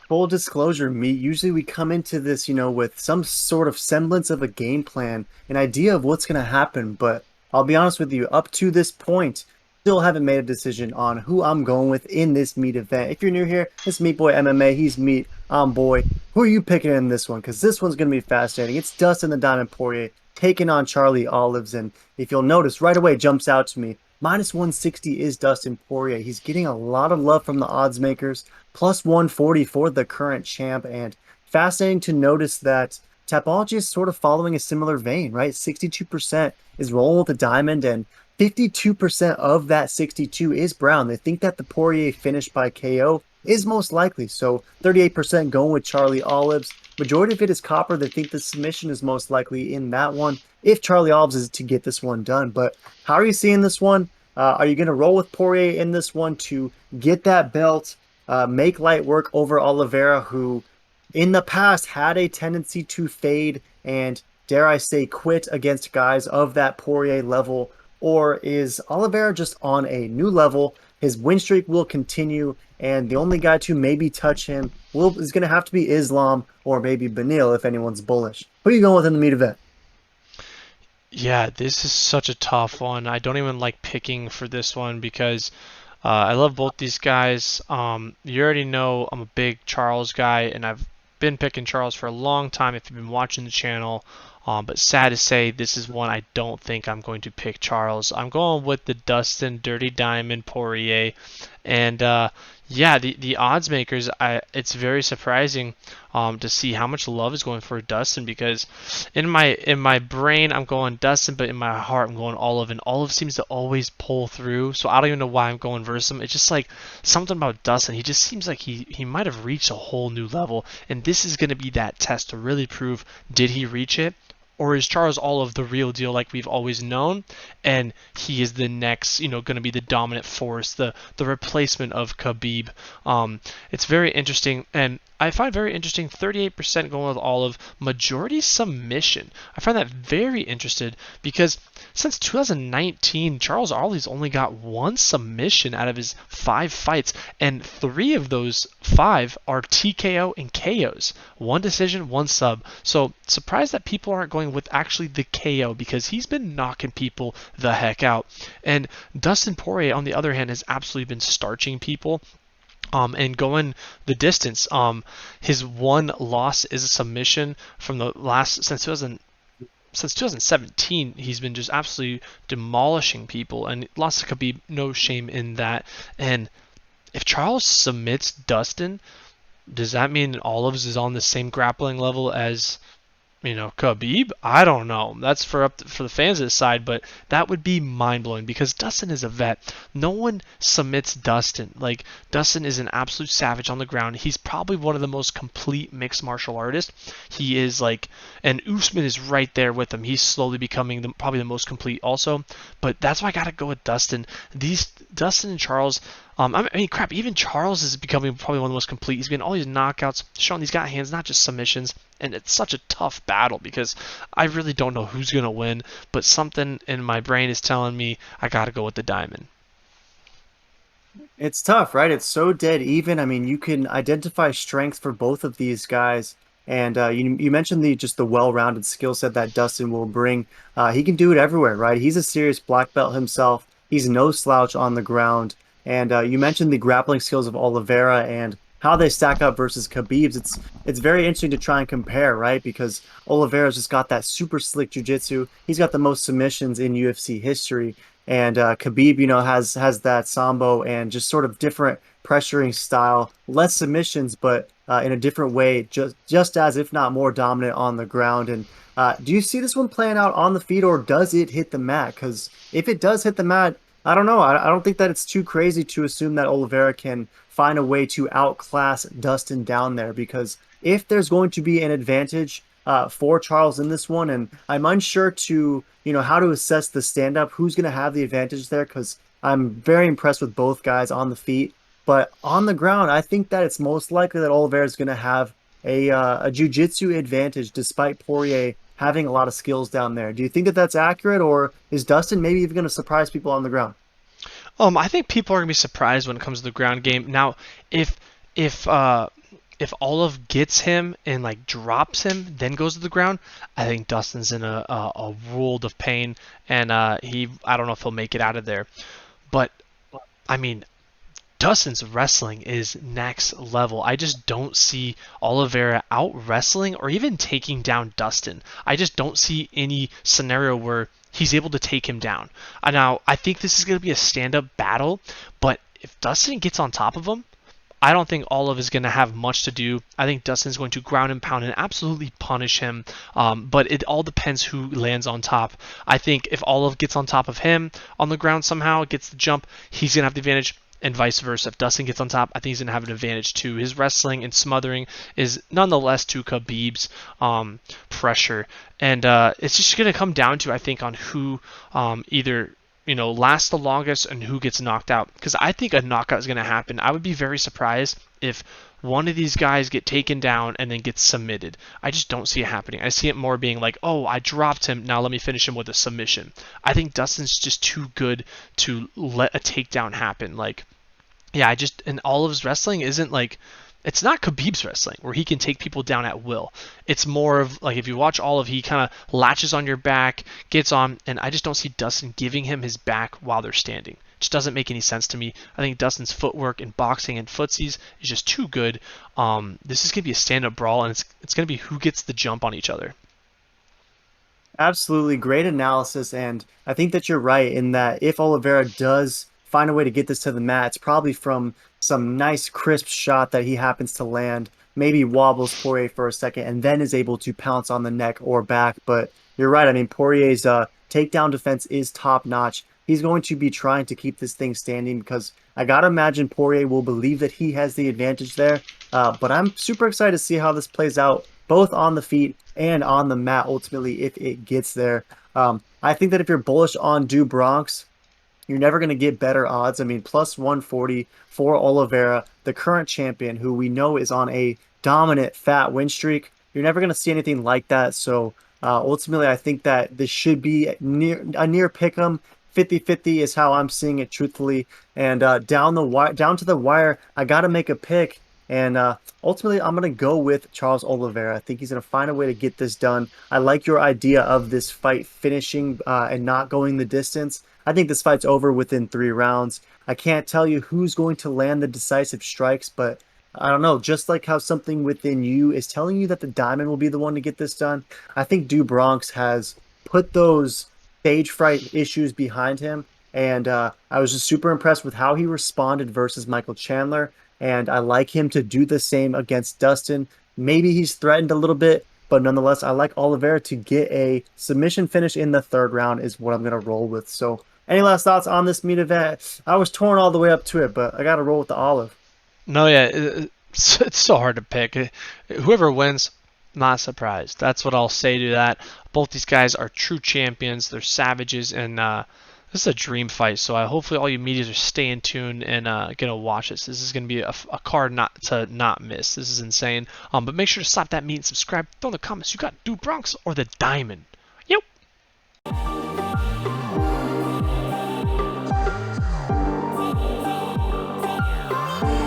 Full disclosure, meat. Usually we come into this, with some sort of semblance of a game plan, an idea of what's going to happen. But I'll be honest with you, up to this point, still haven't made a decision on who I'm going with in this meat event. If you're new here, it's Meat Boy MMA. He's meat. I'm boy. Who are you picking in this one? Because this one's going to be fascinating. It's Dustin the Diamond Poirier taking on Charlie Olives. And if you'll notice, right away jumps out to me. Minus 160 is Dustin Poirier. He's getting a lot of love from the odds makers plus 140 for the current champ. And fascinating to notice that Tapology is sort of following a similar vein, right? 62% is rolling with the diamond, and 52% of that 62 is brown. They think that the Poirier finish by KO is most likely. So 38% going with Charlie Olives. Majority of it is copper. They think the submission is most likely in that one if Charlie Olives is to get this one done. But how are you seeing this one? Are you going to roll with Poirier in this one to get that belt? Make light work over Oliveira, who in the past had a tendency to fade and, dare I say, quit against guys of that Poirier level? Or is Oliveira just on a new level? His win streak will continue, and the only guy to maybe touch him is going to have to be Islam or maybe Benil if anyone's bullish. Who are you going with in the meat event? Yeah, this is such a tough one. I don't even like picking for this one because I love both these guys. You already know I'm a big Charles guy, and I've been picking Charles for a long time if you've been watching the channel. But sad to say, this is one I don't think I'm going to pick Charles. I'm going with the Dustin Dirty Diamond Poirier. And yeah, the odds makers, it's very surprising to see how much love is going for Dustin because in my brain I'm going Dustin, but in my heart I'm going Olive, and Olive seems to always pull through. So I don't even know why I'm going versus him. It's just like something about Dustin. He just seems like he might have reached a whole new level, and this is going to be that test to really prove did he reach it. Or is Charles Olive the real deal like we've always known, and he is the next, going to be the dominant force, the replacement of Khabib? It's very interesting, and I find very interesting 38% going with Olive, majority submission. I find that very interested because since 2019, Charles Olive's only got one submission out of his 5 fights, and 3 of those 5 are TKO and KOs. One decision, one sub. So surprised that people aren't going with actually the KO because he's been knocking people the heck out. And Dustin Poirier, on the other hand, has absolutely been starching people. And going the distance. His one loss is a submission from the last since 2017. He's been just absolutely demolishing people, and lost to Khabib, no shame in that. And if Charles submits Dustin, does that mean Olives is on the same grappling level as Khabib? I don't know. That's for the fans of the side, but that would be mind blowing because Dustin is a vet. No one submits Dustin. Like Dustin is an absolute savage on the ground. He's probably one of the most complete mixed martial artists. He is like, and Usman is right there with him. He's slowly becoming probably the most complete also. But that's why I gotta go with Dustin. These Dustin and Charles. I mean, crap. Even Charles is becoming probably one of the most complete. He's getting all these knockouts, showing he's got hands, not just submissions. And it's such a tough battle because I really don't know who's gonna win. But something in my brain is telling me I gotta go with the diamond. It's tough, right? It's so dead even. I mean, you can identify strengths for both of these guys. And you mentioned the well-rounded skill set that Dustin will bring. He can do it everywhere, right? He's a serious black belt himself. He's no slouch on the ground. And you mentioned the grappling skills of Oliveira and how they stack up versus Khabib's. It's very interesting to try and compare, right? Because Oliveira's just got that super slick jiu-jitsu. He's got the most submissions in UFC history. And Khabib, has that sambo and just sort of different pressuring style, less submissions, but in a different way, just as if not more dominant on the ground. And do you see this one playing out on the feet, or does it hit the mat? Because if it does hit the mat, I don't know. I don't think that it's too crazy to assume that Oliveira can find a way to outclass Dustin down there. Because if there's going to be an advantage for Charles in this one, and I'm unsure to how to assess the stand up, who's going to have the advantage there, because I'm very impressed with both guys on the feet, but on the ground, I think that it's most likely that Oliveira is going to have a jiu-jitsu advantage despite Poirier having a lot of skills down there. Do you think that that's accurate, or is Dustin maybe even going to surprise people on the ground? I think people are gonna be surprised when it comes to the ground game. Now, if if Olive gets him and like drops him, then goes to the ground, I think Dustin's in a world of pain, and I don't know if he'll make it out of there. But I mean, Dustin's wrestling is next level. I just don't see Oliveira out wrestling or even taking down Dustin. I just don't see any scenario where he's able to take him down. Now, I think this is going to be a stand-up battle, but if Dustin gets on top of him, I don't think Olive is going to have much to do. I think Dustin's going to ground and pound and absolutely punish him. But it all depends who lands on top. I think if Olive gets on top of him on the ground somehow, gets the jump, he's going to have the advantage. And vice versa. If Dustin gets on top, I think he's going to have an advantage too. His wrestling and smothering is nonetheless to Khabib's pressure. And it's just going to come down to, I think, on who either lasts the longest and who gets knocked out. Because I think a knockout is going to happen. I would be very surprised if one of these guys get taken down and then gets submitted. I just don't see it happening. I see it more being like, oh, I dropped him, now let me finish him with a submission. I think Dustin's just too good to let a takedown happen. Like, yeah, and all of his wrestling isn't like, it's not Khabib's wrestling where he can take people down at will. It's more of like, if you watch he kind of latches on your back, gets on, and I just don't see Dustin giving him his back while they're standing. It just doesn't make any sense to me. I think Dustin's footwork in boxing and footsies is just too good. This is going to be a stand-up brawl, and it's going to be who gets the jump on each other. Absolutely great analysis, and I think that you're right in that if Oliveira does find a way to get this to the mat, it's probably from some nice crisp shot that he happens to land, maybe wobbles Poirier for a second, and then is able to pounce on the neck or back. But you're right. I mean, Poirier's takedown defense is top notch. He's going to be trying to keep this thing standing because I gotta imagine Poirier will believe that he has the advantage there. But I'm super excited to see how this plays out, both on the feet and on the mat, ultimately, if it gets there. I think that if you're bullish on Do Bronx, you're never going to get better odds. I mean, plus 140 for Oliveira, the current champion, who we know is on a dominant fat win streak. You're never going to see anything like that. So ultimately, I think that this should be a near pick 'em. 50-50 is how I'm seeing it, truthfully. And down to the wire, I got to make a pick. And ultimately, I'm going to go with Charles Oliveira. I think he's going to find a way to get this done. I like your idea of this fight finishing and not going the distance. I think this fight's over within 3 rounds. I can't tell you who's going to land the decisive strikes, but I don't know. Just like how something within you is telling you that the diamond will be the one to get this done, I think Do Bronx has put those stage fright issues behind him. And I was just super impressed with how he responded versus Michael Chandler. And I like him to do the same against Dustin. Maybe he's threatened a little bit, but nonetheless, I like Oliveira to get a submission finish in the 3rd round is what I'm going to roll with. So any last thoughts on this meat event? I was torn all the way up to it, but I got to roll with the Olive. No, yeah, it's so hard to pick. Whoever wins, not surprised. That's what I'll say to that. Both these guys are true champions. They're savages, and this is a dream fight. So hopefully all you medias are staying tuned and gonna watch this. This is gonna be a card not to not miss. This is insane. But make sure to slap that meat and subscribe. Throw in the comments you got Do Bronx or the Diamond. Yep.